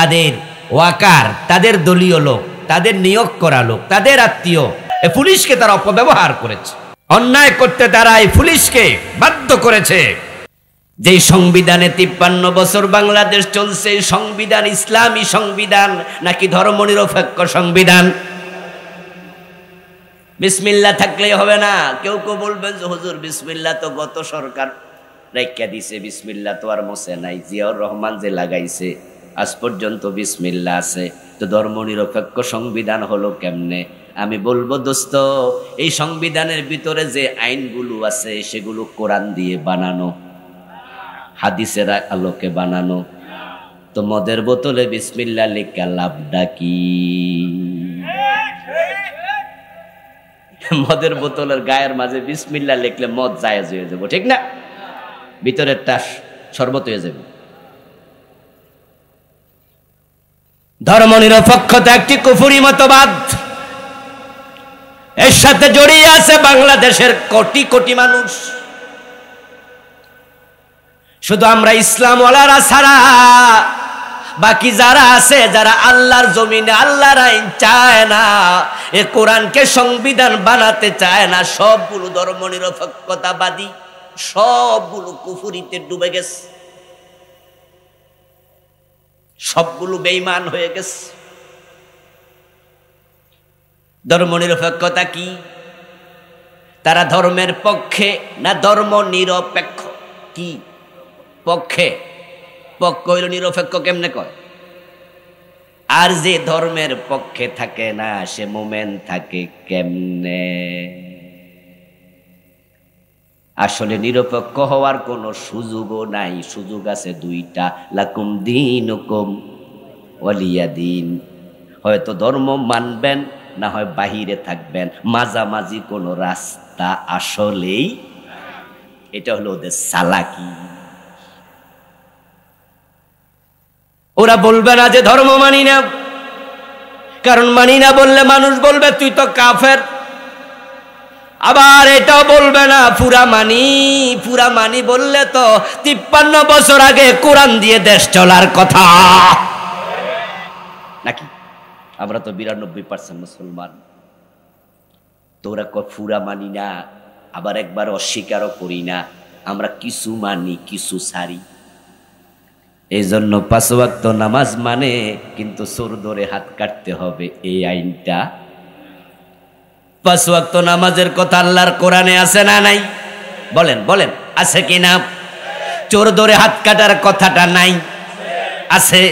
তাদের ওয়াকার, তাদের দলীয় লোক, তাদের নিয়োগ করা লোক, তাদের আত্মীয় এই পুলিশকে তারা অপব্যবহার করেছে। অন্যায় করতে তারা এই পুলিশকে বাধ্য করেছে। যে সংবিধানে 53 বছর বাংলাদেশ চলছে, সংবিধান ইসলামী সংবিধান নাকি ধর্মনিরপেক্ষ সংবিধান? বিসমিল্লাহ থাকলে হবে না। কেউ কেউ বলবেন যে হুজুর বিসমিল্লাহ তো গত সরকার রেখা দিছে, বিসমিল্লাহ তো আর মোছে নাই, জিয়াউর রহমান যে লাগাইছে আজ পর্যন্ত বিসমিল্লাহ আছে, তো ধর্মনিরপেক্ষ সংবিধান হলো কেমনে? আমি বলবো দোস্ত, এই সংবিধানের ভিতরে যে আইনগুলো আছে সেগুলো কোরআন দিয়ে বানানো, হাদিসের আলোকে বানানো। তো মদের বোতলে বিসমিল্লাহ লেখা লাভটা কি? মদের বোতলের গায়ের মাঝে বিসমিল্লাহ লিখলে মদ জায়েজ হয়ে যাবে, ঠিক না? ভিতরেরটা শরবত হয়ে যাবে। ধর্মনিরপেক্ষতা একটি কুফরি মতবাদ, এর সাথে জড়িয়ে আছে বাংলাদেশের কোটি কোটি মানুষ। শুধু আমরা ইসলামওয়ালারা ছাড়া বাকি যারা আছে, যারা আল্লাহর জমিনে আল্লাহর আইন চায় না, এ কোরআনকে সংবিধান বানাতে চায় না, সবগুলো ধর্মনিরপেক্ষতাবাদী, সবগুলো কুফরিতে ডুবে গেছে, সবগুলো বেঈমান হয়ে গেছে। ধর্মনিরপেক্ষতা কি? তারা ধর্মের পক্ষে না ধর্মনিরপেক্ষ? কি পক্ষে? পক্ষ হইল নিরপেক্ষ কেমনে কয়? আর যে ধর্মের পক্ষে থাকে না সে মোমেন থাকে কেমনে? আসলে নিরপেক্ষ হওয়ার কোনো সুযোগও নাই। সুযোগ আছে দুইটা, লাকুম দীনুকুম ওয়ালিয়া দিন। হয়তো ধর্ম মানবেন, না হয় বাহিরে থাকবেন, মাঝামাঝি কোনো রাস্তা আসলেই। এটা হলো ওদের চালাকি। ওরা বলবে না যে ধর্ম মানি না, কারণ মানি না বললে মানুষ বলবে তুই তো কাফের। আবার এটাও বলবে না পুরা মানি, পুরা মানি বললে তো 53 বছর আগে কোরআন দিয়ে দেশ চলার কথা নাকি? আমরা তো 92% মুসলমান। তোরা পুরা মানি না, আবার একবার অস্বীকারও করি না। আমরা কিছু মানি, কিছু ছাড়ি। এই জন্য 5 ওয়াক্ত নামাজ মানে, কিন্তু চোর ধরে হাত কাটতে হবে, এই আইনটা। 5 ওয়াক্ত নামাজের কথা আল্লাহর কোরআনে আছে না নাই? বলেন বলেন, আছে কি না? চোর ধরে হাত কাটার কথাটা নাই? আছে।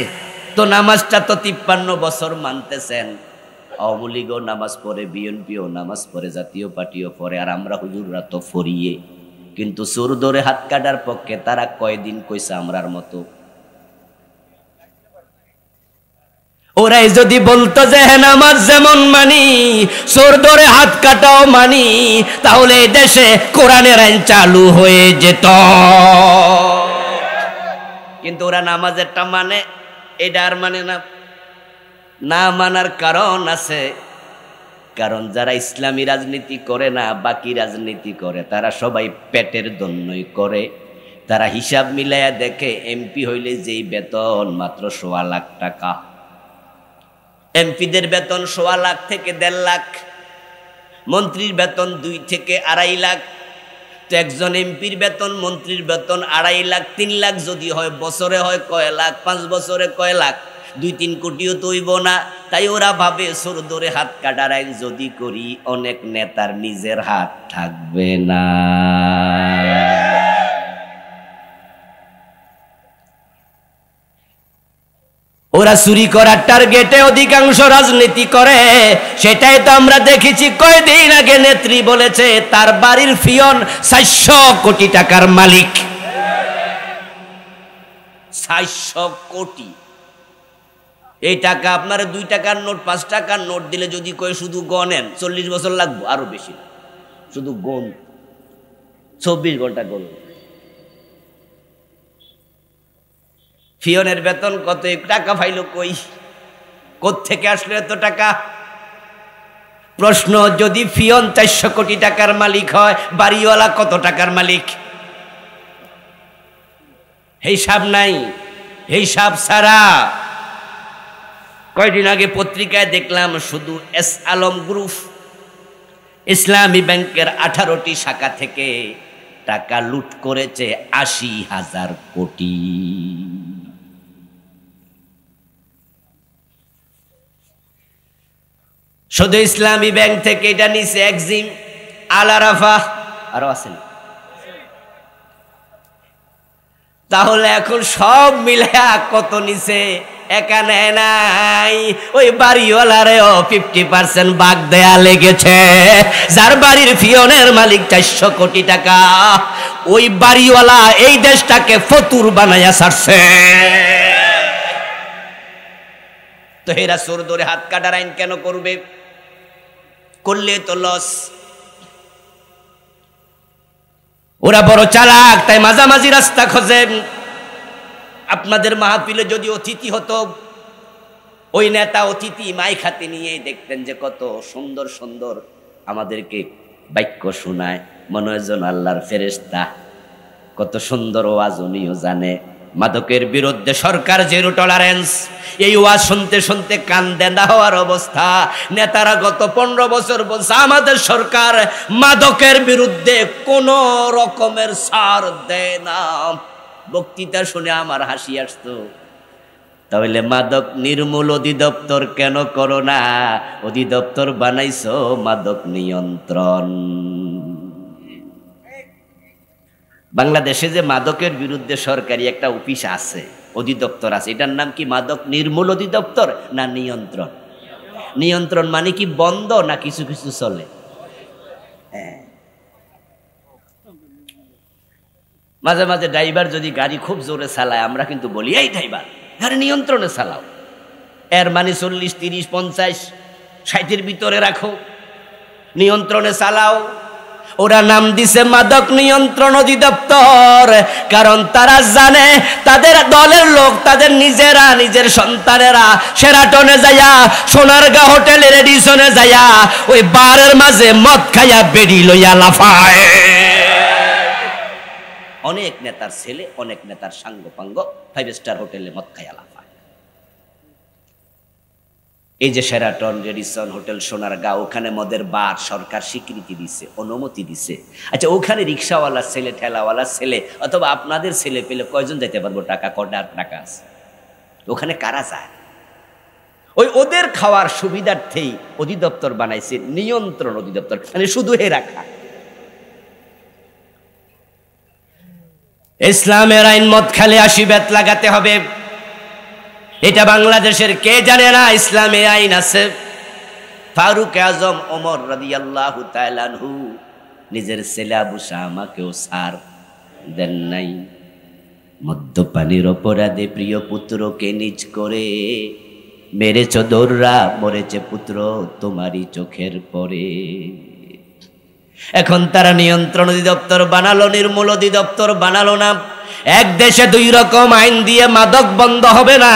তো নামাজটা তো 53 বছর মানতেছেন। আওয়ামী লীগও নামাজ পড়ে, বিএনপিও নামাজ পড়ে, জাতীয় পার্টিও পড়ে, আর আমরা হুজুররা তো ফরিয়ে। কিন্তু চোর ধরে হাত কাটার পক্ষে তারা কয়দিন কইছে আমরার মতো? ওরাই যদি বলতো যে হ্যাঁ নামাজ যেমন মানি, চোর ধরে হাত কাটাও মানি, তাহলে এই দেশে কোরআনের আইন চালু হয়ে যেত। কিন্তু ওরা নামাজেরটা মানে, এটা আর মানে না। না মানার কারণ আছে, কারণ যারা ইসলামী রাজনীতি করে না, বাকি রাজনীতি করে, তারা সবাই পেটের জন্যই করে। তারা হিসাব মিলাইয়া দেখে এমপি হইলে যেই বেতন মাত্র 1.25 লাখ টাকা, এমপিদের বেতন 1.25 লাখ থেকে 1.5 লাখ, মন্ত্রীর বেতন 2 থেকে 2.5 লাখ। তো একজন এমপির বেতন, মন্ত্রীর বেতন 2.5 লাখ, 3 লাখ যদি হয়, বছরে হয় কয় লাখ, 5 বছরে কয় লাখ, 2-3 কোটিও তো হইব না। তাই ওরা ভাবে চোর ধরে হাত কাটার আইন যদি করি, অনেক নেতার নিজের হাত থাকবে না। ওরা চুরি করার টার্গেটে অধিকাংশ রাজনীতি করে। সেটাই তো আমরা দেখেছি। কয়দিন আগে নেত্রী বলেছে তার বাড়ির পিয়ন 400 কোটি টাকার মালিক। 400 কোটি। এই টাকা আপনার 2 টাকার নোট, 5 টাকার নোট দিলে যদি কয় শুধু গনেন, 40 বছর লাগবে, আরো বেশি। শুধু গন, 24 ঘন্টা গন। ফিয়নের বেতন কত? টাকা পাইলো কই? কোত্থেকে আসলো এত টাকা? প্রশ্ন, যদি ফিয়ন 400 কোটি টাকার মালিক হয়, বাড়িওয়ালা কত টাকার মালিক? হিসাব নাই। হিসাব ছাড়া কয়দিন আগে পত্রিকায় দেখলাম শুধু এস আলম গ্রুপ ইসলামী ব্যাংকের 18টি শাখা থেকে টাকা লুট করেছে 80,000 কোটি। শুধু ইসলামী ব্যাংক থেকে এটা নিছে এক্সিম, আল আরাফা, আরো আছেন। তাহলে এখন সব মিলায়া কত নিছে? একা নেয় নাই, ওই বাড়িওয়ালারেও 50% বাগ দেয়া লেগেছে। যার বাড়ির পিয়নের মালিক 400 কোটি টাকা, ওই বাড়িওয়ালা এই দেশটাকে ফতুর বানাইয়া ছাড়ছে। তো এরা চোর ধরে হাত কাটার আইন কেন করবে? করলে তো লস। ওরা বড় চালাক, তাই মাঝামাঝি রাস্তা খোঁজেন। আপনাদের মাহফিলে যদি অতিথি হতো, ওই নেতা অতিথি মাই খাতে নিয়ে দেখতেন যে কত সুন্দর সুন্দর আমাদেরকে বাক্য শোনায়, মনে হয় যেন আল্লাহর ফেরেশতা। কত সুন্দর ওয়াজ উনিও জানে। মাদকের বিরুদ্ধে সরকার জিরো টলারেন্স, এই ওয়াজ শুনতে শুনতে কান দেনা হওয়ার অবস্থা। নেতারা গত 15 বছর বলছে আমাদের সরকার মাদকের বিরুদ্ধে কোন রকমের ছাড় দেয় না। বক্তৃতা শুনে আমার হাসি আসতো। তাহলে মাদক নির্মূল অধিদপ্তর কেন করো না? অধিদপ্তর বানাইছো মাদক নিয়ন্ত্রণ। বাংলাদেশে যে মাদকের বিরুদ্ধে সরকারি একটা অফিস আছে, অধিদপ্তর আছে, এটার নাম কি মাদক নির্মূল অধিদপ্তর না নিয়ন্ত্রণ? নিয়ন্ত্রণ মানে কি বন্ধ না কিছু কিছু চলে? হ্যাঁ, মাঝে মাঝে ড্রাইভার যদি গাড়ি খুব জোরে চালায়, আমরা কিন্তু বলি এই ড্রাইভার গাড়ি নিয়ন্ত্রণে চালাও। এর মানে 40, 30, 50, 60-এর ভিতরে রাখো, নিয়ন্ত্রণে চালাও। ওরা নাম দিছে মাদক নিয়ন্ত্রণ অধিদপ্তর, কারণ তারা জানে তাদের দলের লোক, তাদের নিজেরা নিজের সন্তানেরা শেরাটনে যাইয়া, সোনারগাঁ হোটেলের এডিসনে যাইয়া ওই বারের মাঝে মদ খাইয়া বেড়ি লইয়া লাফায়। অনেক নেতার ছেলে, অনেক নেতার সাঙ্গ পাঙ্গ 5 স্টার হোটেলে মদ খাইয়া লাফায়। এই যে শেরাটন, রেডিসন হোটেল, সোনারগাঁ, ওখানে মদের বার সরকার স্বীকৃতি দিছে, অনুমতি দিছে। আচ্ছা, ওখানে রিক্সাওয়ালার ছেলে, ঠেলাওয়ালার ছেলে অথবা আপনাদের ছেলে পেলে কয়জন যেতে পারবো? টাকা কটার টাকা আছে ওখানে? কারা যায়? ওই ওদের খাওয়ার সুবিধার্থেই অধিদপ্তর বানাইছে নিয়ন্ত্রণ অধিদপ্তর, মানে শুধু হে রাখা। ইসলামের আইন মদ খেলে 80 বেত লাগাতে হবে, এটা বাংলাদেশের কে জানে না? ইসলামে আইন আছে। ফারুক আজম ওমর রাদিয়াল্লাহু তাআলা আনহু নিজের ছেলে আবু শামাকেও ছাড় দেন নাই। মদ্যপানের অপরাধে প্রিয় পুত্রকে নিজ করে মেরেছ দৌড়া, মরেছে পুত্র তোমারই চোখের পরে। এখন তারা নিয়ন্ত্রণ অধিদপ্তর বানালো, নির্মূল অধিদপ্তর বানালো না। এক দেশে 2 রকম আইন দিয়ে মাদক বন্ধ হবে না।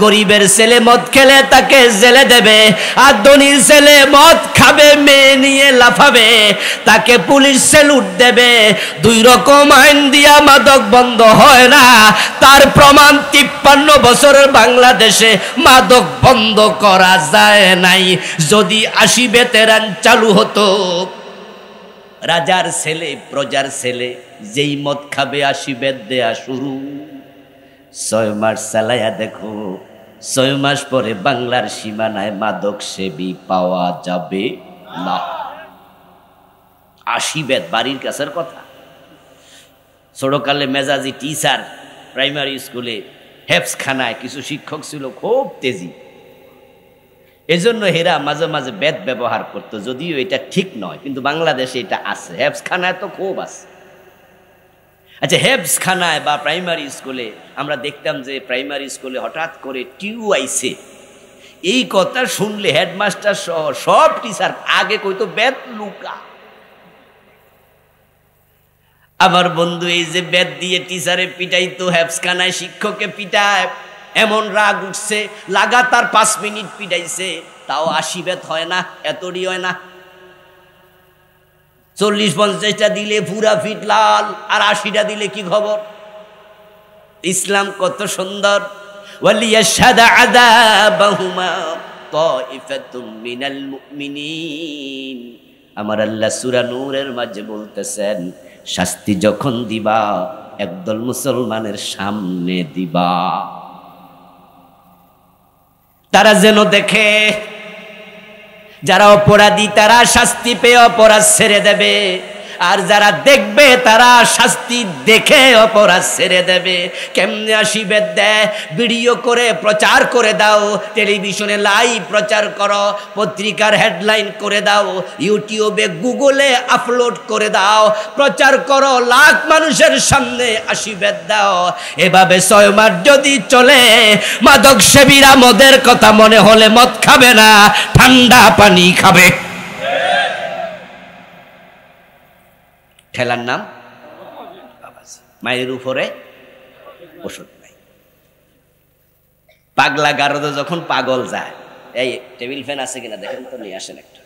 গরিবের ছেলে মদ খেলে তাকে জেলে দেবে, আর ধনীর ছেলে মদ খাবে, মেয়ে নিয়ে লাফাবে, তাকে পুলিশ স্যালুট দেবে। 2 রকম আইন দিয়া মাদক বন্ধ হয় না। তার প্রমাণ 53 বছরের বাংলাদেশে মাদক বন্ধ করা যায় নাই। যদি 80 বেতের আইন চালু হতো, রাজার ছেলে প্রজার ছেলে যেই মদ খাবে 80 বেত দেয়া শুরু। 6 মাস চালাইয়া দেখো, 6 মাস পরে বাংলার সীমানায় মাদক সেবী পাওয়া যাবে না। 80 বেত বাড়ির কাছের কথা। ছোটকালে মেজাজি টিচার, প্রাইমারি স্কুলে হেফসখানায় কিছু শিক্ষক ছিল খুব তেজি, এজন্য হেরা মাঝে মাঝে বেদ ব্যবহার করতো, যদিও এটা ঠিক নয়, কিন্তু বাংলাদেশে এটা আছে। হেফসখানায় তো খুব আছে। আচ্ছা, হেফসখানায় বা প্রাইমারি স্কুলে আমরা দেখতাম যে প্রাইমারি স্কুলে হঠাৎ করে টিউ আইছে, এই কথা শুনলে হেডমাস্টার সহ সব টিচার আগে কইতো বেদ লুকা। আমার বন্ধু এই যে বেদ দিয়ে টিচারে পিটাইতো, হেফসখানায় শিক্ষককে পিটায়, এমন রাগ উঠছে, লাগাতার 5 মিনিট পিটাইছে, তাও 80 বেত হয় না, এতটি হয় না। 40-50টা দিলে পুরা ফিট লাল, আর 80টা দিলে কি খবর? ইসলাম কত সুন্দর। ওয়ালিয়াশহাদ আযাবাহুমা তাইফাতুম মিনাল মুমিনিন। আমার আল্লাহ সূরা নূরের মাঝে বলতেছেন, শাস্তি যখন দিবা একদল মুসলমানের সামনে দিবা, তারা যেন দেখে। যারা অপরাধী তারা শাস্তি পেয়ে অপরাধ ছেড়ে দেবে, আর যারা দেখবে তারা শাস্তি দেখে অপরাধ ছেড়ে দেবে। কেমনে আসিবে দেয়, ভিডিও করে প্রচার করে দাও, টেলিভিশনে লাইভ প্রচার করো, পত্রিকার হেডলাইন করে দাও, ইউটিউবে গুগলে আপলোড করে দাও, প্রচার করো, লাখ মানুষের সামনে আসিবে দাও। এভাবে 6 মাস যদি চলে, মাদক সেবীরা মদের কথা মনে হলে মদ খাবে না, ঠান্ডা পানি খাবে। খেলার নাম মায়ের উপরে ওষুধ নাই। পাগলা গারদে যখন পাগল যায়, এই টেবিল ফ্যান আছে কিনা দেখেন তো, নিয়ে আসেন একটা।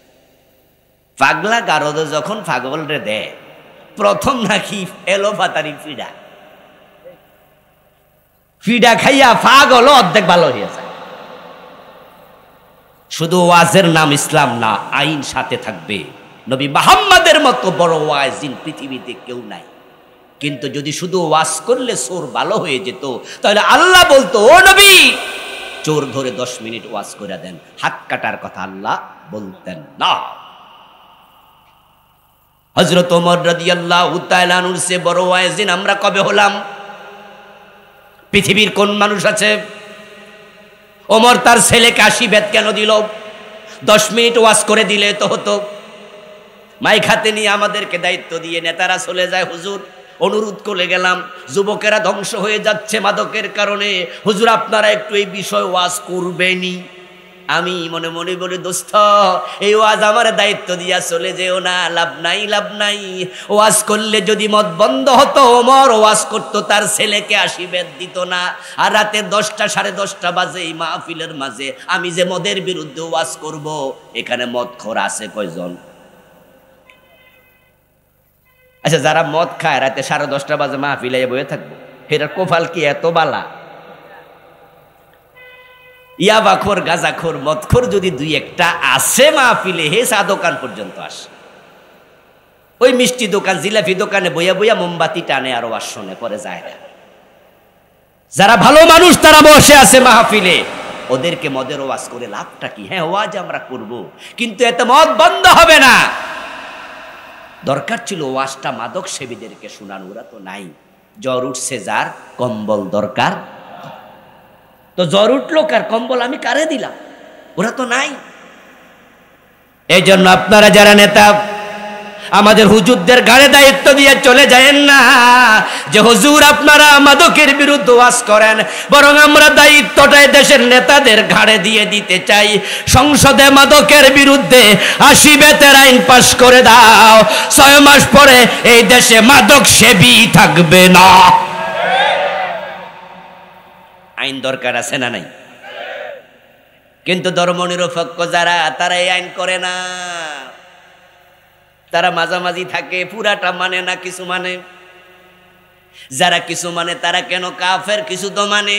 পাগলা গারদে যখন পাগল রে দেয়, প্রথম নাকি এলোপাতারি ফিডা খাইয়া পাগল অর্ধেক ভালো হয়ে যায়। শুধু ওয়াজের নাম ইসলাম না, আইন সাথে থাকবে। নবী মুহাম্মদের মতো বড় ওয়াজিন পৃথিবীতে কেউ নাই। কিন্তু যদি শুধু ওয়াজ করলে চোর ভালো হয়ে যেত, তাহলে আল্লাহ বলতো, ও নবী, চোর ধরে 10 মিনিট ওয়াজ করে দেন। হাত কাটার কথা আল্লাহ বলতেন না। হযরত ওমর রাদিয়াল্লাহু তাআলা আনহুর চেয়ে বড় ওয়াজিন আমরা কবে হলাম? পৃথিবীর কোন মানুষ আছে? ওমর তার ছেলেকে 80 বেত কেন দিল? 10 মিনিট ওয়াজ করে দিলে তো হতো। মাইক হাতে নিয়ে আমাদেরকে দায়িত্ব দিয়ে নেতারা চলে যায়, হুজুর অনুরোধ করে গেলাম, যুবকেরা ধ্বংস হয়ে যাচ্ছে মাদকের কারণে, হুজুর আপনারা একটু এই বিষয় ওয়াজ করবেনই। আমি মনে মনে বলি, দোস্ত এই ওয়াজ আমার দায়িত্ব দিয়া চলে যেও না, লাভ নাই, লাভ নাই। ওয়াজ করলে যদি মদ বন্ধ হতো, ওমর ওয়াজ করতো, তার ছেলেকে 80 বেত দিত না। আর রাতে 10টা 10:30 বাজে এই মাহফিলের মাঝে আমি যে মদের বিরুদ্ধে ওয়াজ করব, এখানে মদখোর আছে কয়জন? আচ্ছা, যারা মদ খায় রাতে 10:30 বাজে মাহফিলে বয়ে থাকবো, এটার কোফাল কি এত বালা? ইয়াবাখোর, গাঁজাখোর, মদখোর যদি 2-1টা আসে মাহফিলে, হে চা দোকান পর্যন্ত আসে, ওই মিষ্টি দোকান, জিলাপি দোকানে বইয়া বইয়া মোমবাতি টানে আর ওয়াজ শুনে, পরে যায় না। যারা ভালো মানুষ তারা বসে আছে মাহফিলে, ওদেরকে মদের ওয়াজ করে লাভটা কি? হ্যাঁ, ওয়াজ আমরা করব, কিন্তু এতে মদ বন্ধ হবে না। দরকার ছিল ওয়াজটা মাদক সেবীদেরকে শোনানো, ওরা তো নাই। জ্বর উঠছে যার, কম্বল দরকার। তো জ্বর উঠলো কার, কম্বল আমি কারে দিলাম? ওরা তো নাই। এই জন্য আপনারা যারা নেতা, আমাদের হুজুরদের ঘাড়ে দায়িত্ব দিয়ে চলে যায়েন না যে হুজুর আপনারা মাদকের বিরুদ্ধে ওয়াজ করেন, বরং আমরা দায়িত্বটাই দেশের নেতাদের ঘাড়ে দিয়ে দিতে চাই। সংসদে মাদকের বিরুদ্ধে 80 বেতের আইন পাশ করে দাও, 6 মাস পরে এই দেশে মাদক সেবী থাকবে না। আইন দরকার আছে না নাই? কিন্তু ধর্মনিরপেক্ষ যারা, তারা এই আইন করে না, তারা মাঝামাঝি থাকে, পুরাটা মানে না, কিছু মানে। যারা কিছু মানে তারা কেন কাফের, কিছু তো মানে।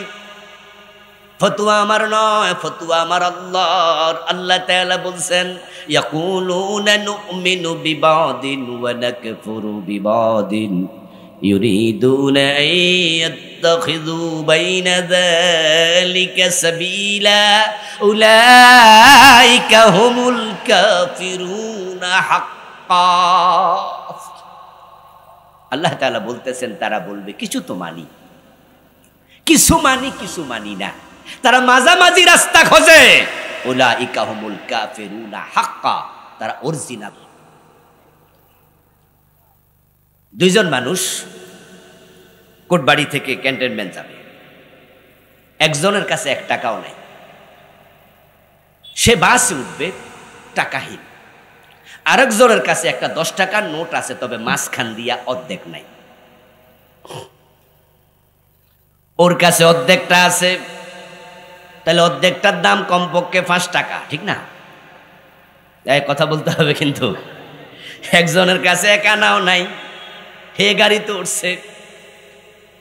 ফতোয়া আমার নয়, ফতোয়া আমার আল্লাহর। আল্লাহ তাআলা বলছেন, ইয়াকুলুনা নুমিনু বিবাদিন ওয়া নাকফুরু বিবাদিন ইউরিদুনা আইয়াত্তাখিযু বাইনা যালিকা সাবিলা উলাইকা হুমুল কাফিরুনা হাক্কা। আল্লাহ তাআলা বলতেছেন, তারা বলবে কিছু তো মানি, কিছু মানি, কিছু মানি না। তারা মাঝামাঝি রাস্তা খোঁজে। উলাইকা হুমুল কাফিরুনা হাক্কা, তারা অরিজিনাল। দুইজন মানুষ কোটবাড়ি থেকে ক্যান্টনমেন্ট যাবে, একজনের কাছে 1 টাকাও নাই। সে বাসে উঠবে, টাকাহীন। আরেকজনের কাছে একটা 10 টাকার নোট আছে, তবে মাঝখান দিয়া অর্ধেক নাই। ওর কাছে অর্ধেকটা আছে, তাহলে অর্ধেকটার দাম কমপক্ষে 5 টাকা, ঠিক না? এই কথা বলতে হবে কিন্তু। একজনের কাছে 1 আনাও নাই, হে গাড়িতে উঠছে,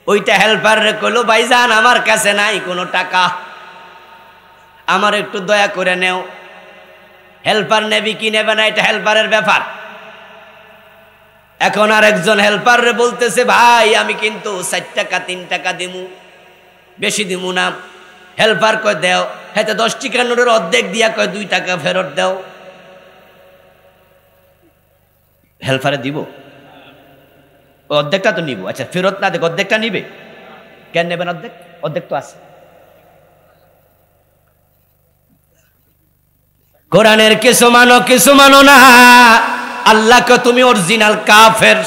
ওইটা হেল্পার রে কইলো ভাইজান আমার কাছে নাই কোনো টাকা, আমার একটু দয়া করে নেও। হেল্পার নেবি কি নেবে না এটা হেল্পারের ব্যাপার। এখন আর একজন হেল্পার রে বলতেছে ভাই আমি কিন্তু 4 টাকা 3 টাকা দিমু, বেশি দিমু না। হেল্পার কয় দেও, হেতে 10 টাকা নোটের অর্ধেক দিয়া কয় 2 টাকা ফেরত দাও। হেল্পারে দিব, অর্ধেকটা তো নিব। আচ্ছা ফেরত না দেখ অর্ধেকটা নিবে, কেন নেবেন অর্ধেক? অর্ধেক তো আছে। কোরআনের কিছু মানো না। আল্লাহকে তুমি অরিজিনাল কাফের।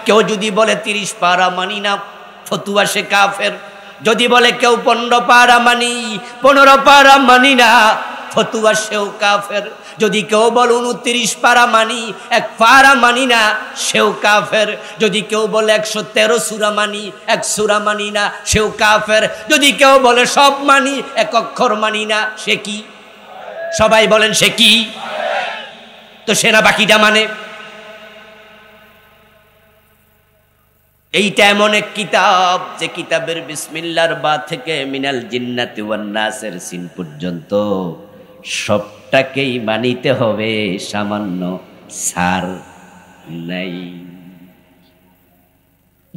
কেউ যদি বলে 30 পারা মানি না, ফতুয়া সে কাফের। যদি বলে কেউ 15 পারা মানি, 15 পারা মানি না, ফতুয়া সেও কাফের। যদি কেউ বলে 29 পারা মানি, 1 পারা মানি না, সেও কাফের। যদি কেউ বলে 113 সূরা মানি, 1 সূরা মানি না, সেও কাফের। যদি কেউ বলে সব মানি, 1 অক্ষর মানি না, সে কি? সবাই বলেন সে কি? তো সেনা বাকিটা মানে? এইটা এমন এক কিতাব যে কিতাবের বিসমিল্লাহর বা থেকে মিনাল জিন্নাতি ওয়ান নাসের সিন পর্যন্ত সবটাকেই মানিতে হবে, সামান্য ছাড় নাই।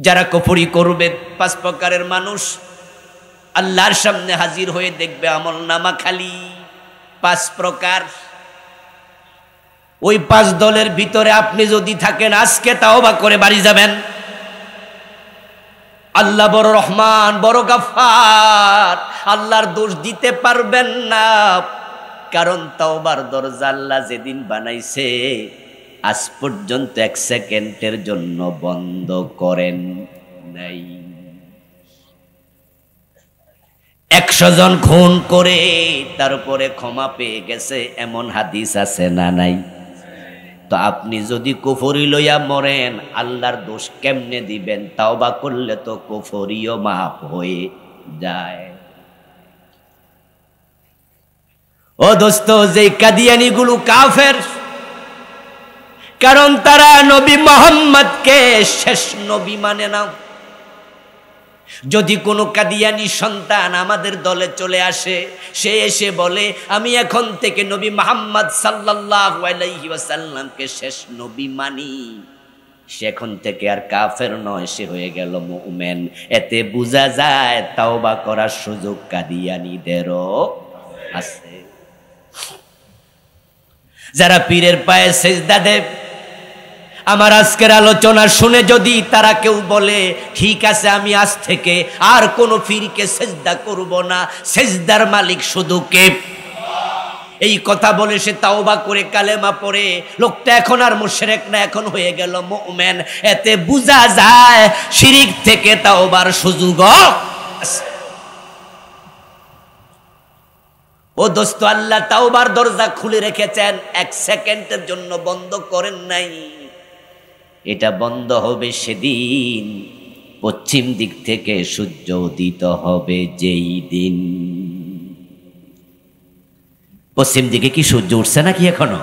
যারা কুফরি করবে 5 প্রকারের মানুষ আল্লাহর সামনে হাজির হয়ে দেখবে আমল নামা খালি 5 প্রকার। ওই 5 দলের ভিতরে আপনি যদি থাকেন আজকে তাওবা করে বাড়ি যাবেন। আল্লাহ বড় রহমান, বড় গাফফার, আল্লাহর দোষ দিতে পারবেন না। কারণ তাওবার দরজা আল্লাহ যেদিন বানাইছে আজ পর্যন্ত 1 সেকেন্ডের জন্য বন্ধ করেন নাই। 100 জন খুন করে তারপরে ক্ষমা পেয়ে গেছে, এমন হাদিস আছে না নাই? তো আপনি যদি কুফরি লইয়া মরেন আল্লাহর দোষ কেমনে দিবেন? তাওবা করলে তো কুফরিও মাফ হয়ে যায়। ও দোস্ত, যে কাদিয়ানি গুলো কাফের, কারণ তারা নবী মুহাম্মদকে শেষ নবী মানে না। যদি কোনো কাদিয়ানি সন্তান আমাদের দলে চলে আসে, সে এসে বলে আমি এখন থেকে নবী মুহাম্মদ সাল্লাল্লাহু আলাইহি ওয়াসাল্লামকে শেষ নবী মানি, সে এখন থেকে আর কাফের নয়, সে হয়ে গেল মুমিন। এতে বোঝা যায় তাওবা করার সুযোগ কাদিয়ানীদেরও আছে। যারা পীরের পায়ে সেজদা দেয়, আমার আজকের আলোচনা শুনে যদি তারা কেউ বলে ঠিক আছে আমি আজ থেকে আর কোনো পীরকে সেজদা করব না, সেজদার মালিক শুধু কে? এই কথা বলে সে তাওবা করে কালেমা পড়ে, লোকটা এখন আর মুশরিক না, এখন হয়ে গেল মুমিন। এতে বোঝা যায় শিরিক থেকে তাওবার সুযোগ আছে। ও দোস্ত, আল্লাহ তাওবার দরজা খুলে রেখেছেন, 1 সেকেন্ডের জন্য বন্ধ করেন নাই। এটা বন্ধ হবে সেদিন পশ্চিম দিক থেকে সূর্য উদিত হবে যেই দিন। পশ্চিম দিকে কি সূর্য উঠছে নাকি এখনো?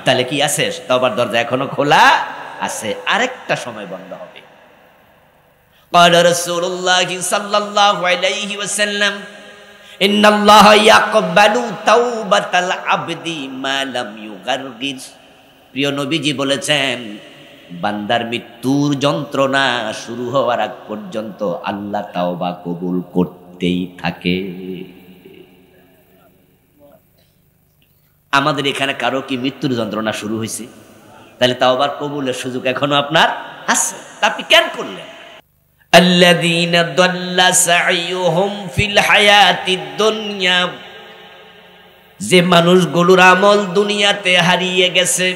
তাহলে কি আছে? তাওবার দরজা এখনো খোলা আছে, আরেকটা সময় বন্ধ হবে। ক্বালা রাসূলুল্লাহি সাল্লাল্লাহু আলাইহি ওয়াসাল্লাম ইন্নাল্লাহা ইয়াকবালু তাওবাতাল আবদি মা লাম ইউগারগির। প্রিয় নবীজি বলেছেন বান্দার মৃত্যুর যন্ত্রণা শুরু হওয়ার আগ পর্যন্ত আল্লাহ তাওবা কবুল করতেই থাকে। আমাদের এখানে কারো কি মৃত্যুর যন্ত্রণা শুরু হয়েছে? তাহলে তাওবার কবুলের সুযোগ এখনো আপনার আছে, আপনি কেন করলেন? আল্লাযীনা দাল্লা সাইয়ুহুম ফিল হায়াতিদ দুনিয়া, যে মানুষগুলোর আমল দুনিয়াতে হারিয়ে গেছে,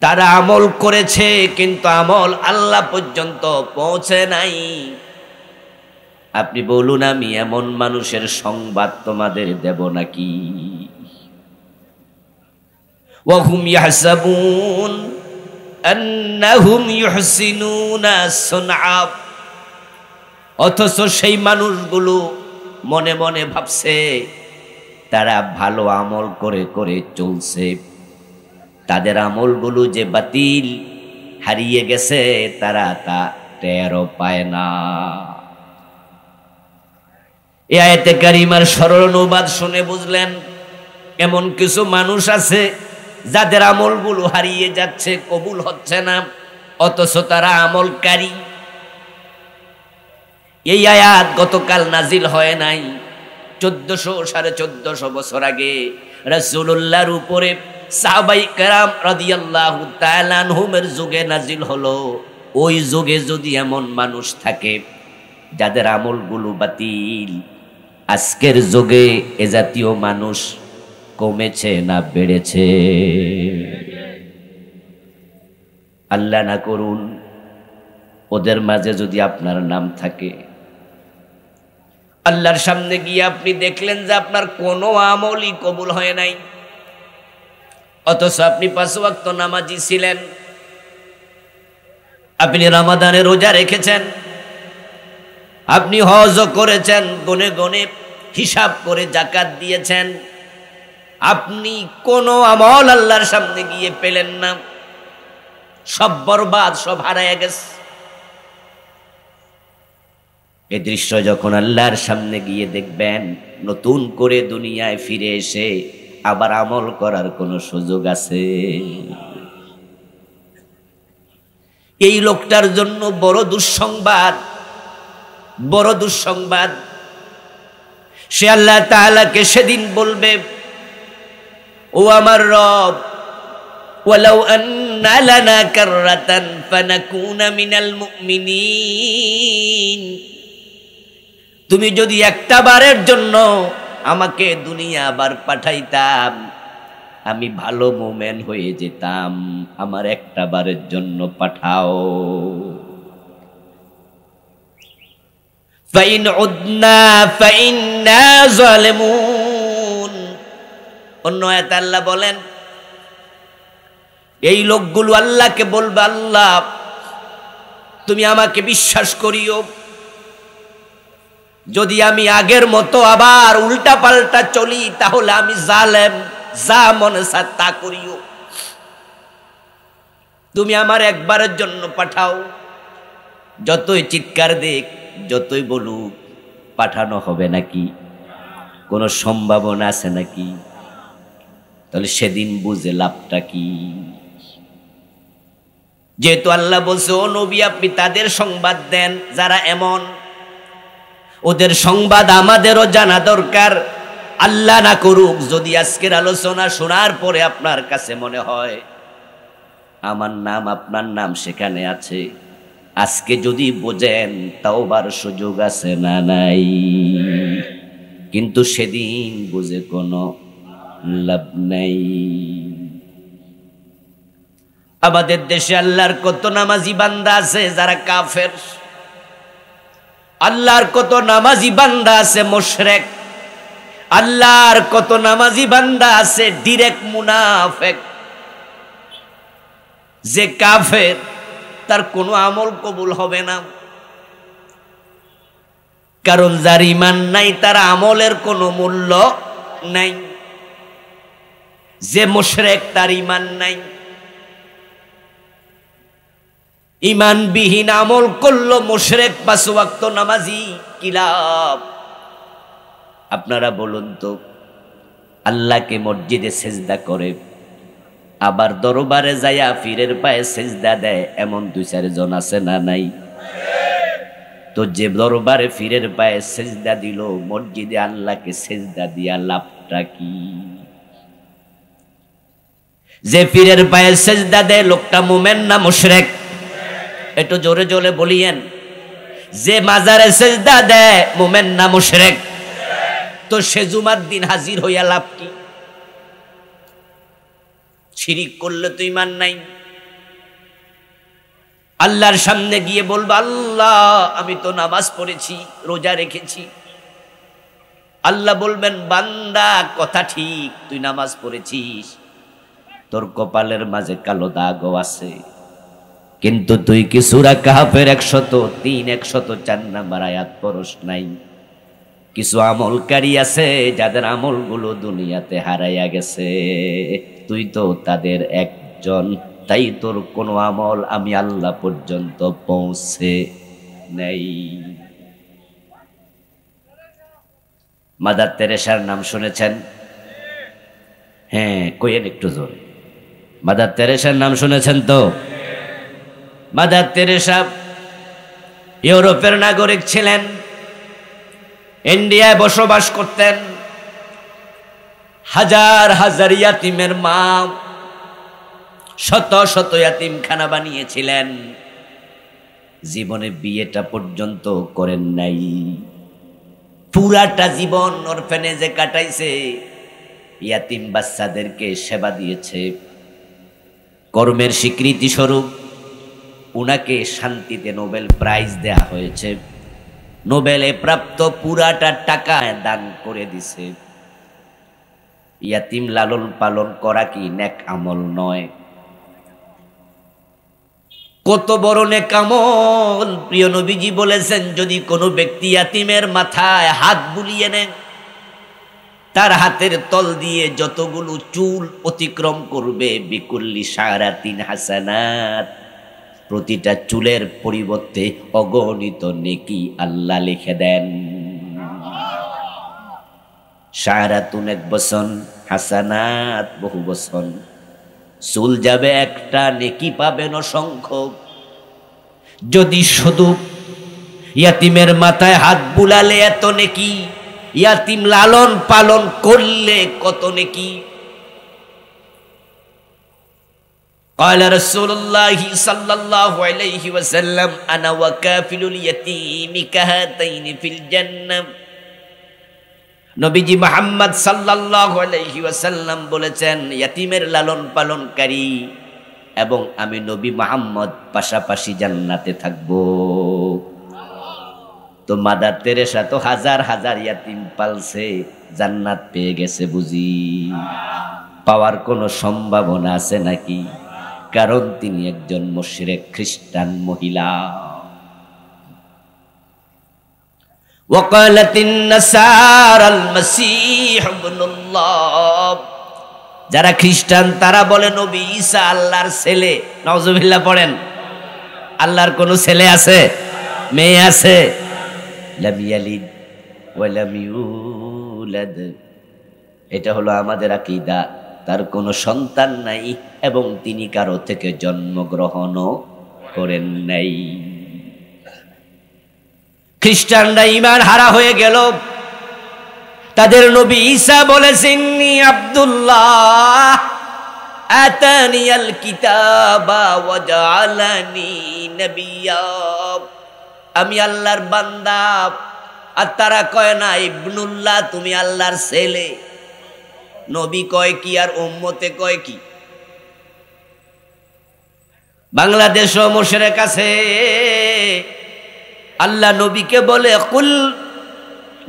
তারা আমল করেছে কিন্তু আমল আল্লাহ পর্যন্ত পৌঁছে নাই। আপনি বলুন আমি এমন মানুষের সংবাদ তোমাদের দেব নাকি? ওয়াহুম ইয়াহসাবুন আন্নাহুম ইউহসিনুনা সুনআ, অথচ সেই মানুষগুলো মনে মনে ভাবছে তারা ভালো আমল করে করে চলছে, তাদের আমলগুলো যে বাতিল হারিয়ে গেছে তারা তা টেরও পায় না। এই আয়াতে কারিমার সরল অনুবাদ শুনে বুঝলেন এমন কিছু মানুষ আছে যাদের আমলগুলো হারিয়ে যাচ্ছে, কবুল হচ্ছে না, অথচ তারা আমলকারী। এই আয়াত গতকাল নাজিল হয় নাই, 1400-1450 বছর আগে রাসূলুল্লাহর উপরে সাহাবায়ে কেরাম রাদিয়াল্লাহু তাআলা আনহুমের যুগে নাজিল হলো। ওই যুগে যদি এমন মানুষ থাকে যাদের আমলগুলো বাতিল, আজকের যুগে এ জাতীয় মানুষ কমেছে না বেড়েছে? আল্লাহ না করুন ওদের মাঝে যদি আপনার নাম থাকে, আল্লাহর সামনে গিয়ে আপনি দেখলেন যে আপনার কোনো আমলই কবুল হয় নাই, অথচ আপনি 5 ওয়াক্ত নামাজি ছিলেন, আপনি রমাদানে রোজা রেখেছেন, আপনি হজ করেছেন, গনে গনে হিসাব করে যাকাত দিয়েছেন, আপনি কোনো আমল আল্লাহর সামনে গিয়ে পেলেন না, সব বরবাদ, সব হারায় গেছে। এই দৃশ্য যখন আল্লাহর সামনে গিয়ে দেখবেন, নতুন করে দুনিয়ায় ফিরে এসে আবার আমল করার কোনো সুযোগ আছে? এই লোকটার জন্য বড় দুঃসংবাদ, বড় দুঃসংবাদ। সে আল্লাহ তাআলাকে সেদিন বলবে, ও আমার রব, ওয়ালাউ আন্না লানা কাররাতান ফানাকুনা মিনাল মুমিনিন, তুমি যদি একটা বারের জন্য আমাকে দুনিয়া আবার পাঠাইতাম, আমি ভালো মুমিন হয়ে যেতাম, আমার একটা বারের জন্য পাঠাও। ফাইন উদনা ফাইন্না যালিমুন। অন্য আয়াতে আল্লাহ বলেন, এই লোকগুলো আল্লাহকে বলবে, আল্লাহ তুমি আমাকে বিশ্বাস করিও, যদি আমি আগের মতো আবার উল্টা পাল্টা চলি তাহলে আমি জালেম, যা মনে চায় তা করিও, তুমি আমার একবারের জন্য পাঠাও। যতই চিৎকার দেখ, যতই বলুক, পাঠানো হবে নাকি? কোনো সম্ভাবনা আছে নাকি? তাহলে সেদিন বুঝে লাভটা কি? যেহেতু আল্লাহ বলছে, ও নবী আপনি তাদের সংবাদ দেন যারা এমন, ওদের সংবাদ আমাদেরও জানা দরকার। আল্লাহ না করুক যদি আজকের আলোচনা শোনার পরে আপনার কাছে মনে হয় আমার নাম আপনার নাম সেখানে আছে, আজকে যদি বোঝেন তাওবার সুযোগ আছে না নাই? কিন্তু সেদিন বুঝে কোনো লাভ নাই। আমাদের দেশে আল্লাহর কত নামাজি বান্দা আছে যারা কাফের, আল্লাহর কত নামাজি বান্দা আছে মুশরিক, আল্লাহর কত নামাজি বান্দা আছে ডাইরেক্ট মুনাফিক। যে কাফের তার কোনো আমল কবুল হবে না, কারণ যার ঈমান নাই তার আমলের কোনো মূল্য নাই। যে মুশরিক তার ঈমান নাই, ঈমানবিহীন আমল করলো মুশরিক, 5 ওয়াক্ত নামাজি, কি লাভ? আপনারা বলুন তো, আল্লাহকে মসজিদে সেজদা করে আবার দরবারে যায়া পীরের পায়ে সেজদা দেয় এমন 2-4 জন আছে না নাই? তো যে দরবারে পীরের পায়ে সেজদা দিল, মসজিদে আল্লাহকে সেজদা দিয়া লাভটা কি? যে পীরের পায়ে সেজদা দেয় লোকটা মুমিন না মুশরিক? একটু জোরে জোরে বলিয়েন। যে মাজারে সেজদা দেয় মুমিন না মুশরিক? তো সে জুমার দিন হাজির হইয়া লাভ কি? শিরিক করলে তো ঈমান নাই। আল্লাহর সামনে গিয়ে বলবো, আল্লাহ আমি তো নামাজ পড়েছি, রোজা রেখেছি। আল্লাহ বলবেন, বান্দা কথা ঠিক, তুই নামাজ পড়েছিস, তোর কপালের মাঝে কালো দাগও আছে, কিন্তু তুই কি সূরা কাহফের 103, 104 নাম্বার আয়াত পড়স নাই? কিছু আমলকারী আছে যাদের আমলগুলো দুনিয়াতে হারাইয়া গেছে, তুই তো তাদের একজন। তাই তোর কোনো আমল আমি আল্লাহ পর্যন্ত পৌঁছে নেই। মাদার তেরেসার নাম শুনেছেন? হ্যাঁ, কইয়েন একটু জোরে। মাদার তেরেসার নাম শুনেছেন তো? মাদার তেরেসা ইউরোপের নাগরিক ছিলেন, ইন্ডিয়ায় বসবাস করতেন। হাজার হাজার ইয়াতিমের মা, শত শত ইয়াতিমখানা বানিয়েছিলেন। জীবনে বিয়েটা পর্যন্ত করেন নাই, পুরাটা জীবন অরফানেজে কাটাইছে, ইয়াতিম বাচ্চাদেরকে সেবা দিয়েছে। কর্মের স্বীকৃতি স্বরূপ উনাকে শান্তিতে নোবেল প্রাইজ দেয়া হয়েছে। নোবেলে প্রাপ্ত পুরাটা টাকা দান করে দিছে। ইয়াতিম লালন পালন করা কি নেক আমল নয়? কত বড় নেক আমল! প্রিয় নবীজি বলেছেন, যদি কোনো ব্যক্তি ইয়াতিমের মাথায় হাত বুলিয়ে নেন, তার হাতের তল দিয়ে যতগুলো চুল অতিক্রম করবে, বিকুল্লি শারাতিন হাসানাত, প্রতিটা চুলের পরিবর্তে অগণিত নেকি আল্লাহ লিখে দেন। শারাতুন এক বছর, হাসানাত বহু বছর। চুল যাবে একটা, নেকি পাবেন অসংখ্য। যদি শুধু ইয়াতিমের মাথায় হাত বুলালে এত নেকি, ইয়াতিম লালন পালন করলে কত নেকি। قال رسول الله صلى الله عليه وسلم انا وكافل اليتيم كهاتين في الجنه। নবীজি মুহাম্মদ সাল্লাল্লাহু আলাইহি ওয়াসাল্লাম বলেছেন, ইয়াতিমের লালন পালনকারী এবং আমি নবী মুহাম্মদ পাশাপাশি জান্নাতে থাকব। তো মাদার তেরেসা তো হাজার হাজার ইয়াতিম পালছে, জান্নাত পেয়ে গেছে বুঝি? পাওয়ার কোনো সম্ভাবনা আছে নাকি? কারণ তিনি একজন মুশরিক খ্রিস্টান মহিলা। وقالت النصارى المسيح ابن الله। যারা খ্রিস্টান তারা বলে নবী ঈসা আল্লাহর ছেলে। নাউজুবিল্লাহ পড়েন। আল্লাহর কোনো ছেলে আছে? মেয়ে আছে? লাম ইয়ালিদ ওয়া লাম ইউলাদ। এটা হলো আমাদের আকীদা, তার কোনো সন্তান নাই এবং তিনি কারো থেকে জন্মগ্রহণও করেন নাই। খ্রিস্টানরা ঈমান হারা হয়ে গেল। তাদের নবী ঈসা বলেছেন, আব্দুল্লাহ আতানিয়াল কিতাবা ওয়া জাআলানি নবিয়্যা। আমি আল্লাহর বান্দা। আর তারা কয় না ইবনুল্লাহ, তুমি আল্লাহর ছেলে। নবী কয় কি আর উম্মতে কয় কি? বাংলাদেশও মুশরিক আছে। আল্লাহ নবীকে বলে, কুল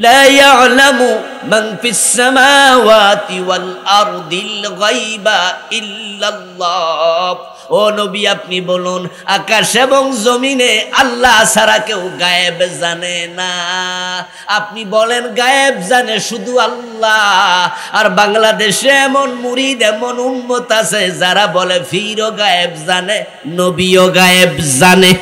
লা ইয়ালামু মান ফিস সামাওয়াতি ওয়াল আরদিল গায়বা ইল্লাল্লাহ। ও নবী, আপনি বলুন, আকাশ এবং জমিনে আল্লাহ ছাড়া কেউ গায়েব জানে না। আপনি বলেন গায়েব জানে শুধু আল্লাহ। আর বাংলাদেশে এমন মুরিদ, এমন উম্মত আছে যারা বলে ফিরও গায়েব জানে, নবীও গায়েব জানে।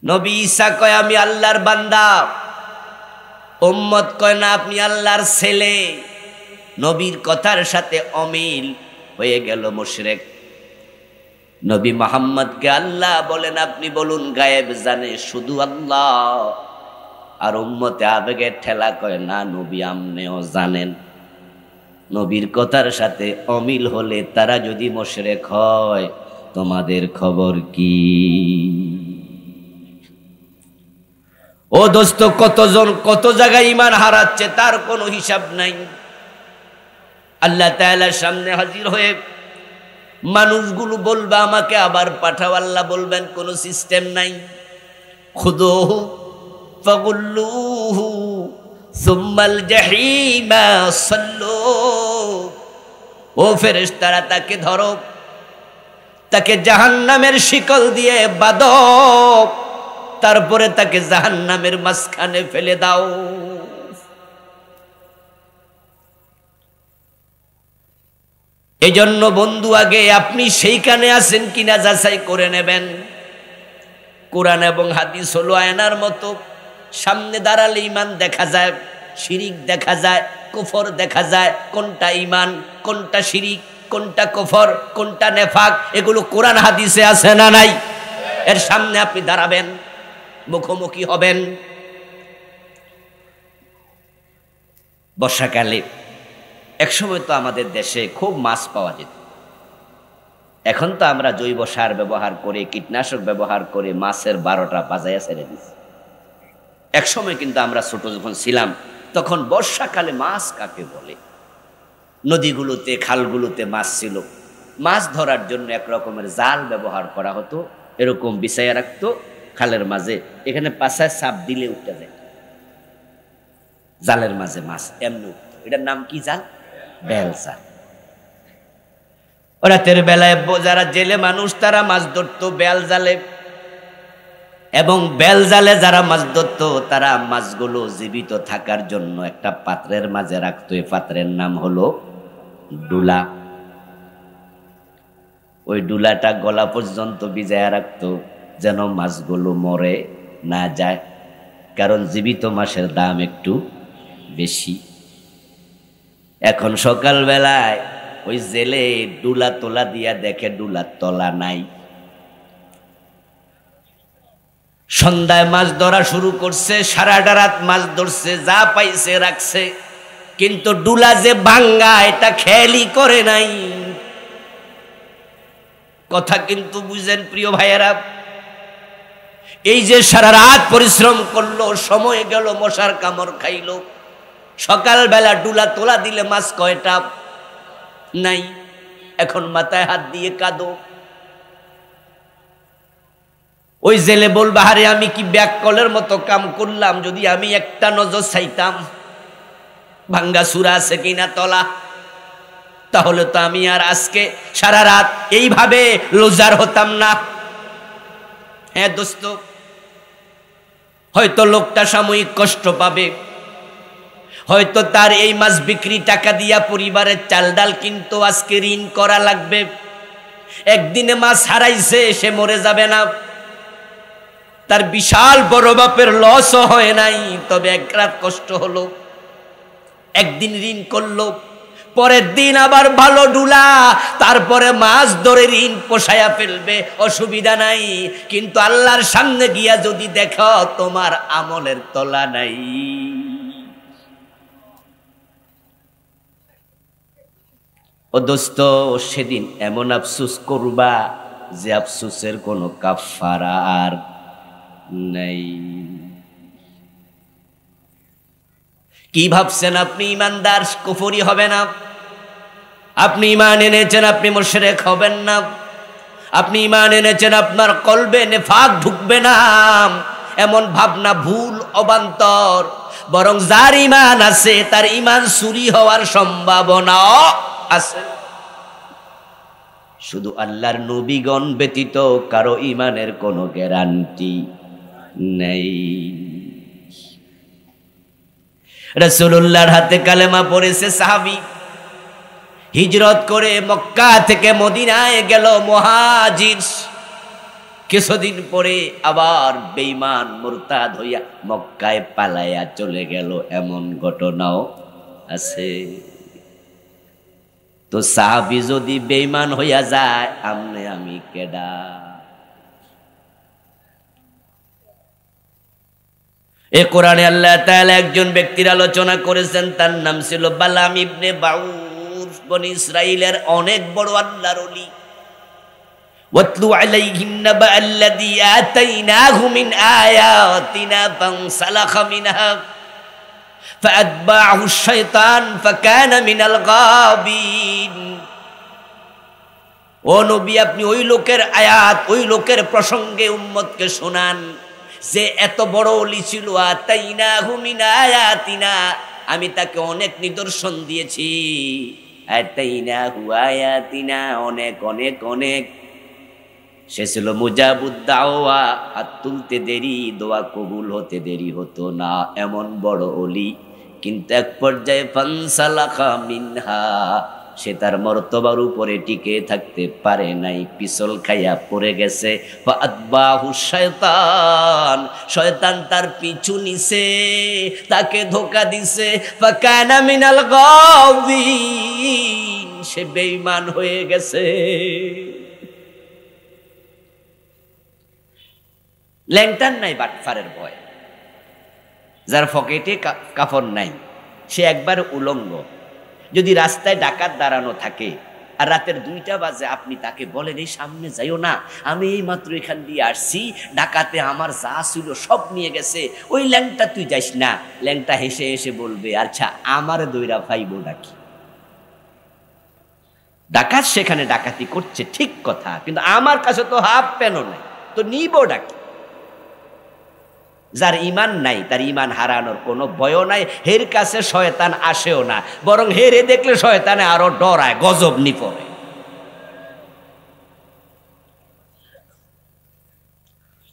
নবী ঈসা কয় আমি আল্লাহর বান্দা, উম্মত কয় না আপনি আল্লাহর ছেলে। নবীর কথার সাথে অমিল হয়ে গেল মুশরিক। নবী মুহাম্মদকে আল্লাহ বলেন, আপনি বলুন গায়েব জানে শুধু আল্লাহ। আর উম্মতে আবেগের ঠেলা কয় না নবী আপনিও জানেন। নবীর কথার সাথে অমিল হলে তারা যদি মুশরিক হয়, তোমাদের খবর কি? ও দোস্ত, কতজন কত জায়গায় ঈমান হারাচ্ছে তার কোনো হিসাব নাই। আল্লাহ তাআলার সামনে হাজির হয়ে মানুষগুলো বলবে আমাকে আবার পাঠাও। আল্লাহ বলবেন কোনো সিস্টেম নাই। খুদুহু ফাগুল্লুহু সুম্মাল জাহিমা সাল্লু। ও ফেরেশতারা, তাকে ধরো, তাকে জাহান্নামের শিকল দিয়ে বাঁধো, তারপরে তাকে জাহান্নামের মাঝখানে ফেলে দাও। এই জন্য বন্ধু, আগে আপনি সেইখানে আছেন কিনা যাচাই করে নেবেন। কোরআন এবং হাদিস হলো আয়নার মতো, সামনে দাঁড়ালে ইমান দেখা যায়, শিরিক দেখা যায়, কুফর দেখা যায়। কোনটা ইমান, কোনটা শিরিক, কোনটা কুফর, কোনটা নেফাক, এগুলো কোরআন হাদিসে আছে না নাই? এর সামনে আপনি দাঁড়াবেন, মুখোমুখি হবেন। বর্ষাকালে একসময় তো আমাদের দেশে খুব মাছ পাওয়া যেত। এখন তো আমরা জৈব সার ব্যবহার করে, কীটনাশক ব্যবহার করে মাছের 12টা বাজাইয়া ছেড়ে দিচ্ছি। একসময় কিন্তু আমরা ছোট যখন ছিলাম তখন বর্ষাকালে মাছ কাকে বলে, নদীগুলোতে খালগুলোতে মাছ ছিল। মাছ ধরার জন্য এক রকমের জাল ব্যবহার করা হতো, এরকম বিছাইয়া রাখতো খালের মাঝে, এখানে পাশায় চাপ দিলে উঠে যায়, জালের মাঝে মাছ এমনি উঠতো। এটার নাম কি জাল? বেল জাল। রাতের বেলায় যারা জেলে মানুষ তারা মাছ ধরতো বেল জালে, এবং বেল জালে যারা মাছ ধরতো তারা মাছগুলো জীবিত থাকার জন্য একটা পাত্রের মাঝে রাখতো। এই পাত্রের নাম হলো ডুলা। ওই ডুলাটা গলা পর্যন্ত ভিজায়া রাখতো যেন মাছগুলো মরে না যায়, কারণ জীবিত মাছের দাম একটু বেশি। এখন সকাল বেলায় ওই জেলে ডুলা তোলা দিয়া দেখে ডুলা তলা নাই। সন্ধ্যায় মাছ ধরা শুরু করছে, সারাটা রাত মাছ ধরছে, যা পাইছে রাখছে, কিন্তু ডুলা যে ভাঙ্গা এটা খেয়ালই করে নাই। কথা কিন্তু বুঝেন প্রিয় ভাইয়েরা, এই যে সারা রাত পরিশ্রম করলো, সময় গেল, মশার কামড় খাইলো, সকালবেলা ডুলা তোলা দিলে মাছ কয়টা? নাই। এখন মাথায় হাত দিয়ে কাঁদো। ওই জেলে বলবা, আরে আমি কি ব্যাককলের মতো কাম করলাম, যদি আমি একটা নজর চাইতাম ভাঙ্গা সুরা আছে কিনা তলা, তাহলে তো আমি আর আজকে সারা রাত এইভাবে লোজার হতাম না। হ্যাঁ দোস্ত, হয়তো লোকটা সাময়িক কষ্ট পাবে, হয়তো তার এই মাছ বিক্রি টাকা দিয়া পরিবারের চাল ডাল কিন্তু আজকে ঋণ করা লাগবে। একদিনে মাছ হারাইছে, সে মরে যাবে না, তার বিশাল বড় বাপের লসও হয় নাই, তবে এক রাত কষ্ট হলো, একদিন ঋণ করলো, পরের দিন আবার ভালো ডুলা, তারপরে মাছ ধরে ঋণ পোষায়া ফেলবে, অসুবিধা নাই। কিন্তু আল্লাহর সামনে গিয়া যদি দেখো তোমার আমলের তলা নাই, ও দোস্ত, সেদিন এমন আফসোস করবা যে আফসোসের কোনো কাফারা আর নাই। কি ভাবছেন আপনি ইমানদার, কুফরি হবে না? আপনি ইমান এনেছেন, আপনি মুশরিক হবেন না? আপনি ইমান এনেছেন, আপনার কলবে নেফাক ঢুকবে না, এমন ভাবনা ভুল, অবান্তর। বরং যার ইমান আছে তার ইমান চুরি হওয়ার সম্ভাবনাও আছে। শুধু আল্লাহর নবীগণ ব্যতীত কারো ইমানের কোনো গ্যারান্টি নেই। রাসূলুল্লাহর হাতে কালেমা পড়েছে সাহাবী, হিজরত করে মক্কা থেকে মদিনায় গেল মুহাজির, কিছুদিন পরে আবার বেঈমান মুরতাদ হইয়া মক্কায় পালাইয়া চলে গেল, এমন ঘটনাও আছে। তো সাহাবী যদি বেঈমান হইয়া যায়, আমনে আমি কেডা? এ কোরআনে আল্লাহ তাআলা একজন ব্যক্তির আলোচনা করেছেন, তার নাম ছিল বালাম ইবনে বাউর, বনি ইসরাইলের অনেক বড় আল্লাহর ওলি। ওয়াতলু আলাইহিম নাবা আল্লাযী আতাইনাহু মিন আয়াতিনা ফানসালাখা মিনহা ফাআতবাআহু আশ-শাইতান ফাকানা মিনাল গাবিন। ও নবী, আপনি ওই লোকের আয়াত, ওই লোকের প্রসঙ্গে উম্মতকে শোনান যে এত বড় ওলি ছিল। আতাইনাহু মিন আয়াতিনা, আমি তাকে অনেক নিদর্শন দিয়েছি। আতাইনাহু আয়াতিনা, অনেক অনেক অনেক। সে ছিল মুজাবুদ দাওয়া, হাত তুলতে দেরি, দোয়া কবুল হতে দেরি হতো না, এমন বড় ওলি। কিন্তু এক পর্যায়ে ফানসালাখা মিনহা, সে তার মর্তবার উপরে টিকে থাকতে পারে নাই, পিছল খাইয়া পড়ে গেছে। ফাতবাহু শয়তান, শয়তান তার পিছু নিছে, তাকে ধোঁকা দিছে। ফাকানা মিনাল গাওয়িন, সে বেঈমান হয়ে গেছে। ল্যাংটার নাই বাটফারের ভয়, যার পকেটে কাফন নাই, সে একবার উলঙ্গ। যদি রাস্তায় ডাকাত দাঁড়ানো থাকে আর রাতের 2টা বাজে, আপনি তাকে বলেন এই সামনে যাইও না, আমি এই মাত্র এখান দিয়ে আসছি, ডাকাতে আমার যা ছিল সব নিয়ে গেছে, ওই ল্যাংটা তুই যাইস না। ল্যাংটা হেসে হেসে বলবে, আচ্ছা আমার দইরা ভাইবো নাকি? ডাকাত সেখানে ডাকাতি করছে ঠিক কথা, কিন্তু আমার কাছে তো হাফ প্যানও নাই, তো নিব ডাকি। যার ইমান নাই তার ইমান হারানোর কোনো ভয়ও নাই, হের কাছে শয়তান আসেও না, বরং হেরে দেখলে শয়তানে আরো ডরায়, গজব নি পড়ে।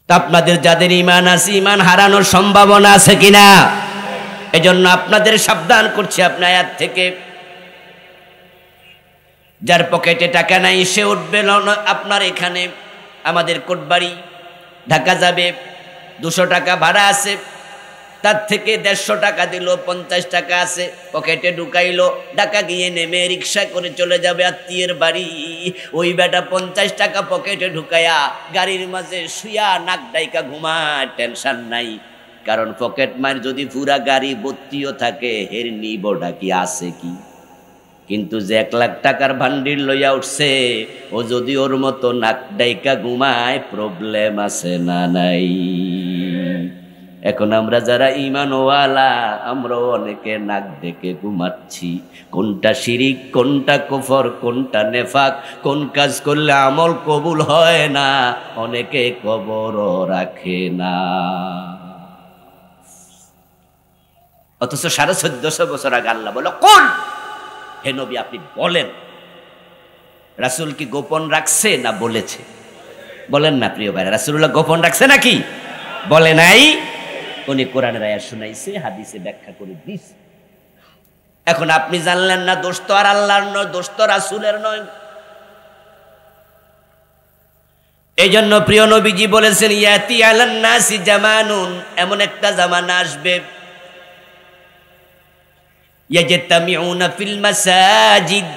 আপনাদের যাদের ইমান আছে, ইমান হারানোর সম্ভাবনা আছে কিনা? এজন্য আপনাদের সাবধান করছি আপনি আয়াত থেকে। যার পকেটে টাকা নাই সে উঠবে আপনার এখানে, আমাদের কোটবাড়ি ঢাকা যাবে, 200 টাকা ভাড়া আছে, তার থেকে 150 টাকা দিল, 50 টাকা আছে, পকেটে ঢুকাইলো, ঢাকা গিয়ে নেমে রিক্সা করে চলে যাবে আত্মীয়ের বাড়ি। ওই বেটা 50 টাকা পকেটে ঢুকায়া গাড়ির মাঝে শুয়া নাক ডাইকা ঘুমায়, টেনশন নাই, কারণ পকেট মার যদি পুরা গাড়ি ভর্তিও থাকে, হের নিবটা কি আছে কি? কিন্তু যে 1 লাখ টাকার ভান্ডিল লইয়া উঠছে, ও যদি ওর মতো নাক ডাইকা ঘুমায়, প্রবলেম আছে না নাই? এখন আমরা যারা ঈমানওয়ালা, আমরাও অনেকে নাক ডেকে ঘুমাচ্ছি। কোনটা শিরিক, কোনটা কুফর, কোনটা নেফাক, কোন কাজ করলে আমল কবুল হয় না, অনেকে কবরও রাখে না। অথচ 1450 বছর আগে আল্লাহ বলো, কোন হে নবী আপনি বলেন, রাসূল কি গোপন রাখছে না বলেছে? বলেন না প্রিয় ভাইরা, রাসূলুল্লাহ গোপন রাখছে নাকি? বলে নাই। উনি কোরআনের আয়াত শুনাইছে, হাদিসে ব্যাখ্যা করে দিছে। এখন আপনি জানলেন না, দোষ তো আর আল্লাহর নয়, দোষ তো রাসূলের নয়। এই জন্য প্রিয় নবীজি বলেছেন, ইয়াতি আলান নাসি জামানুন, এমন একটা জামানা আসবে, ইয়াজতামিউনা ফিল মাসাজিদ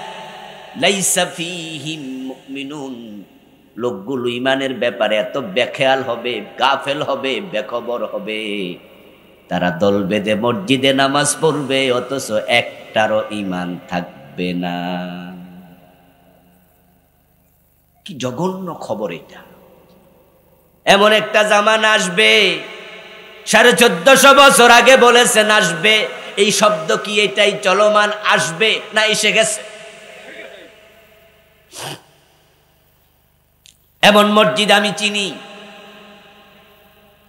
লাইসা ফীহিম মুমিনুন, লোকগুলো ইমানের ব্যাপারে এত বেখেয়াল হবে, গাফেল হবে, বেখবর হবে, তারা দল বেঁধে মসজিদে নামাজ পড়বে, অথচ একটারও ইমান থাকবে না। কি জঘন্য খবর এটা! এমন একটা জামানা আসবে, 1450 বছর আগে বলেছেন আসবে। এই শব্দ কি এটাই চলমান, আসবে না এসে গেছে? এমন মসজিদ আমি চিনি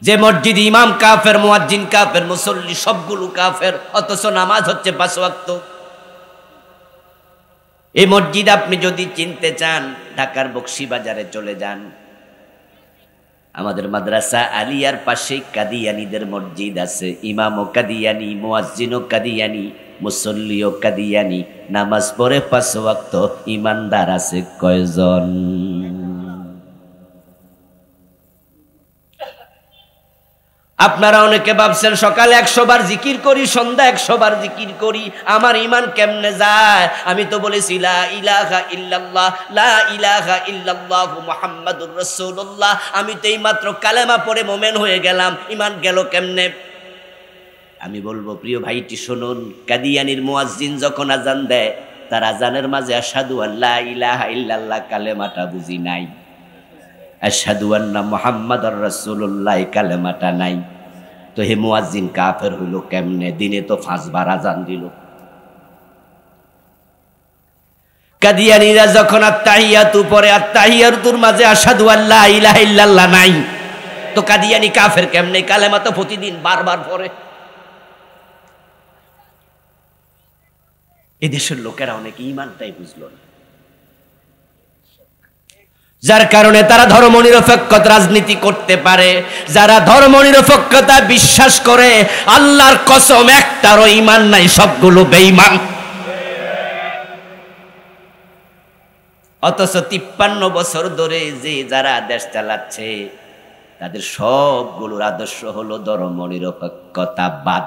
যে মসজিদ ইমাম কাফের, মুয়াজ্জিন কাফের, মুসল্লি সবগুলো কাফের, অথচ নামাজ হচ্ছে 5 ওয়াক্ত। এই মসজিদ আপনি যদি চিনতে চান, ঢাকার বকশীবাজারে চলে যান, আমাদের মাদ্রাসা আলিয়ার পাশে কাদিয়ানীদের মসজিদ আছে, ইমামও কাদিয়ানী, মুয়াজ্জিনও কাদিয়ানী, মুসল্লিও কাদিয়ানী, নামাজ পড়ে 5 ওয়াক্ত, ইমানদার আছে কয়জন? আপনারা অনেকে ভাবছেন সকালে 100 বার জিকির করি, সন্ধ্যা 100 বার জিকির করি, আমার ঈমান কেমনে যায়? আমি তো বলেছি লা ইলাহা ইল্লাল্লাহ, লা ইলাহা ইল্লাল্লাহ মুহাম্মাদুর রাসূলুল্লাহ, আমি তো এইমাত্র কালেমা পড়ে মুমিন হয়ে গেলাম, ঈমান গেল কেমনে? আমি বলবো প্রিয় ভাইটি শুনুন, কাদিয়ানীর মুয়াজ্জিন যখন আজান দেয়, তার আজানের মাঝে আশহাদু আল্লা ইলাহা ইল্লাল্লাহ কালেমাটা বুঝি নাই, আশহাদু আন্না মুহাম্মাদুর রাসূলুল্লাহ কালেমাটা নাই। তো হে মুয়াজ্জিন কাফের হইল কেমনে? দিনে তো 5 বার আজান দিল। কাদিয়ানীরা যখন আত্তাহিয়াতু পড়ে, আত্তাহিয়াতুর মাঝে আশহাদু আল্লা ইলাহা ইল্লাল্লাহ নাই, তো কাদিয়ানী কাফের কেমনে? কালেমা তো প্রতিদিন বারবার পড়ে। এদেশের লোকেরা অনেক ঈমানটাই বুঝলো না, যার কারণে তারা ধর্মনিরপেক্ষ রাজনীতি করতে পারে। যারা ধর্মনিরপেক্ষতা বিশ্বাস করে, আল্লাহর কসম একটারও ঈমান নাই, সবগুলো বেঈমান। অথচ 53 বছর ধরে যে যারা দেশ চালাচ্ছে তাদের সবগুলোর আদর্শ হলো ধর্মনিরপেক্ষতাবাদ।